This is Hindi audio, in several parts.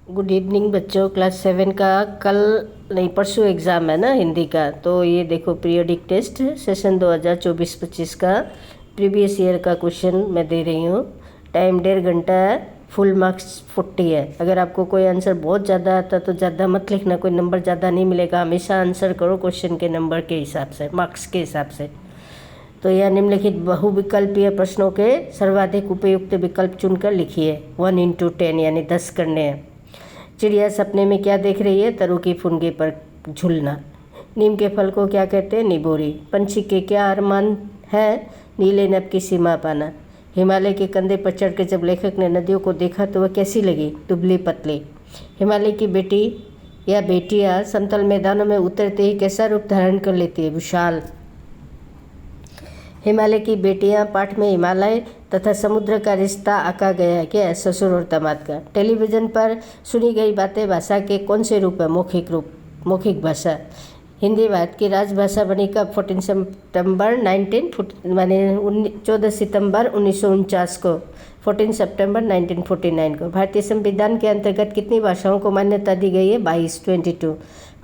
गुड इवनिंग बच्चों। क्लास 7 का कल नहीं परसों एग्ज़ाम है ना हिंदी का। तो ये देखो पीरियोडिक टेस्ट सेशन 2024-25 का प्रीवियस ईयर का क्वेश्चन मैं दे रही हूँ। टाइम 1.5 घंटा है, फुल मार्क्स 40 है। अगर आपको कोई आंसर बहुत ज़्यादा आता तो ज़्यादा मत लिखना, कोई नंबर ज़्यादा नहीं मिलेगा। हमेशा आंसर करो क्वेश्चन के नंबर के हिसाब से, मार्क्स के हिसाब से। तो यह निम्नलिखित बहुविकल्पीय प्रश्नों के सर्वाधिक उपयुक्त विकल्प चुनकर लिखिए। 1 into 10 यानी 10 करने हैं। चिड़िया सपने में क्या देख रही है? तरु की फुनगी पर झूलना। नीम के फल को क्या कहते हैं? निबोरी। पंछी के क्या अरमान है? नीले नभ की सीमा पाना। हिमालय के कंधे पर चढ़ कर जब लेखक ने नदियों को देखा तो वह कैसी लगी? दुबली पतली। हिमालय की बेटी या बेटियां समतल मैदानों में उतरते ही कैसा रूप धारण कर लेती है? विशाल। हिमालय की बेटियां पाठ में हिमालय तथा समुद्र का रिश्ता आका गया है क्या? ससुर और दामाद का। टेलीविज़न पर सुनी गई बातें भाषा के कौन से रूप है? मौखिक रूप, मौखिक भाषा। हिंदी भारत की राजभाषा बनी कब? 14 सितंबर 1949 को। 14 सितंबर 1949 को। भारतीय संविधान के अंतर्गत कितनी भाषाओं को मान्यता दी गई है? 22।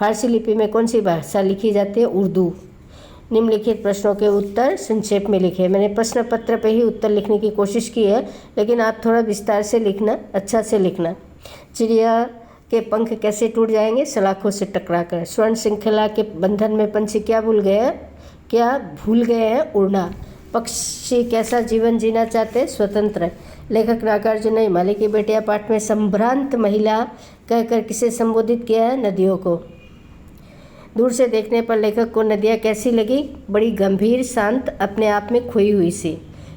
फारसी लिपि में कौन सी भाषा लिखी जाती है? उर्दू। निम्नलिखित प्रश्नों के उत्तर संक्षेप में लिखे। मैंने प्रश्न पत्र पे ही उत्तर लिखने की कोशिश की है, लेकिन आप थोड़ा विस्तार से लिखना, अच्छा से लिखना। चिड़िया के पंख कैसे टूट जाएंगे? सलाखों से टकराकर। स्वर्ण श्रृंखला के बंधन में पंछी क्या भूल गए हैं? उड़ना। पक्षी कैसा जीवन जीना चाहते हैं? स्वतंत्र। लेखक नागार्जुन ने हिमालय की बेटियां पाठ में संभ्रांत महिला कहकर किसे संबोधित किया है? नदियों को। दूर से देखने पर लेखक को नदियाँ कैसी लगी? बड़ी गंभीर, शांत, अपने आप में खोई हुई सी।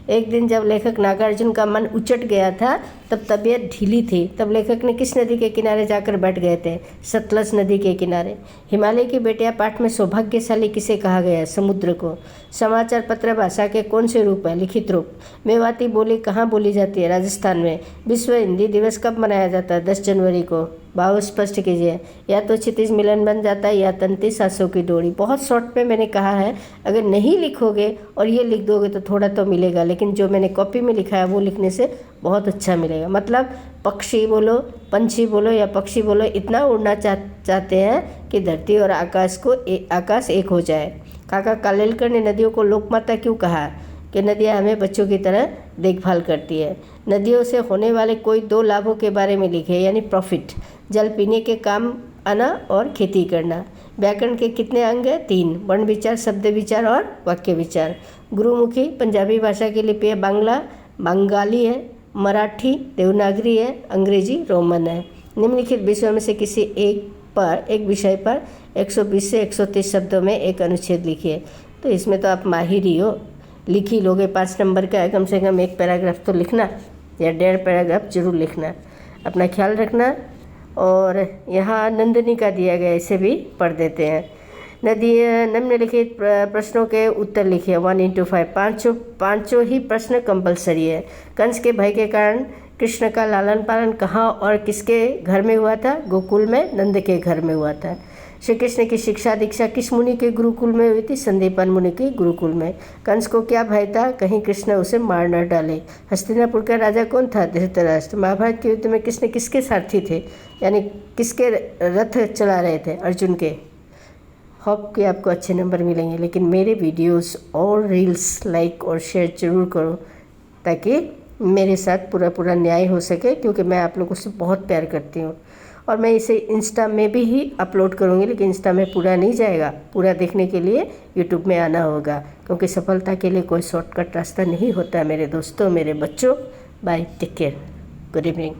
एक दिन जब लेखक नागार्जुन का मन उचट गया था तब तबीयत ढीली थी। तब लेखक ने किस नदी के किनारे जाकर बैठ गए थे? सतलज नदी के किनारे। हिमालय की बेटियां पाठ में सौभाग्यशाली किसे कहा गया है? समुद्र को। समाचार पत्र भाषा के कौन से रूप है? लिखित रूप। मेवाती बोली कहाँ बोली जाती है? राजस्थान में। विश्व हिंदी दिवस कब मनाया जाता है? 10 जनवरी को। भाव स्पष्ट कीजिए। या तो क्षितिज मिलन बन जाता है या तंती सांसों की डोरी। बहुत शॉर्ट में मैंने कहा है, अगर नहीं लिखोगे और ये लिख दोगे तो थोड़ा तो मिलेगा, लेकिन जो मैंने कॉपी में लिखा है वो लिखने से बहुत अच्छा मिलेगा। मतलब पक्षी बोलो, पंछी बोलो या पक्षी बोलो, इतना उड़ना चाहते हैं कि धरती और आकाश एक हो जाए। काका कालेलकर ने नदियों को लोकमाता क्यों कहा? कि नदियाँ हमें बच्चों की तरह देखभाल करती है। नदियों से होने वाले कोई 2 लाभों के बारे में लिखे, यानी प्रॉफिट। जल पीने के काम आना और खेती करना। व्याकरण के कितने अंग हैं? 3। वर्ण विचार, शब्द विचार और वाक्य विचार। गुरुमुखी पंजाबी भाषा की लिपि है। बांग्ला बंगाली है। मराठी देवनागरी है। अंग्रेजी रोमन है। निम्नलिखित विषयों में से किसी एक विषय पर 120 से 130 शब्दों में एक अनुच्छेद लिखिए। तो इसमें तो आप माहिर ही हो, लिख ही लोगे। 5 नंबर का है, कम से कम 1 पैराग्राफ तो लिखना या 1.5 पैराग्राफ जरूर लिखना। अपना ख्याल रखना। और यहाँ नंदिनी का दिया गया, इसे भी पढ़ देते हैं। निम्नलिखित प्रश्नों के उत्तर लिखिए। 1 into 5। पाँचों ही प्रश्न कंपलसरी है। कंस के भय के कारण कृष्ण का लालन पालन कहाँ और किसके घर में हुआ था? गोकुल में, नंद के घर में हुआ था। श्री कृष्ण की शिक्षा दीक्षा किस मुनि के गुरुकुल में हुई थी? संदीपन मुनि के गुरुकुल में। कंस को क्या भय था? कहीं कृष्ण उसे मार न डाले। हस्तिनापुर का राजा कौन था? धृतराष्ट्र। महाभारत के युद्ध में किसने किसके सारथी थे, यानी किसके रथ चला रहे थे? अर्जुन के। होप कि आपको अच्छे नंबर मिलेंगे, लेकिन मेरे वीडियोस और रील्स लाइक और शेयर जरूर करो ताकि मेरे साथ पूरा न्याय हो सके, क्योंकि मैं आप लोगों से बहुत प्यार करती हूँ। और मैं इसे इंस्टा में भी ही अपलोड करूँगी, लेकिन इंस्टा में पूरा नहीं जाएगा। पूरा देखने के लिए यूट्यूब में आना होगा, क्योंकि सफलता के लिए कोई शॉर्टकट रास्ता नहीं होता मेरे दोस्तों, मेरे बच्चों। Bye, take care, good evening.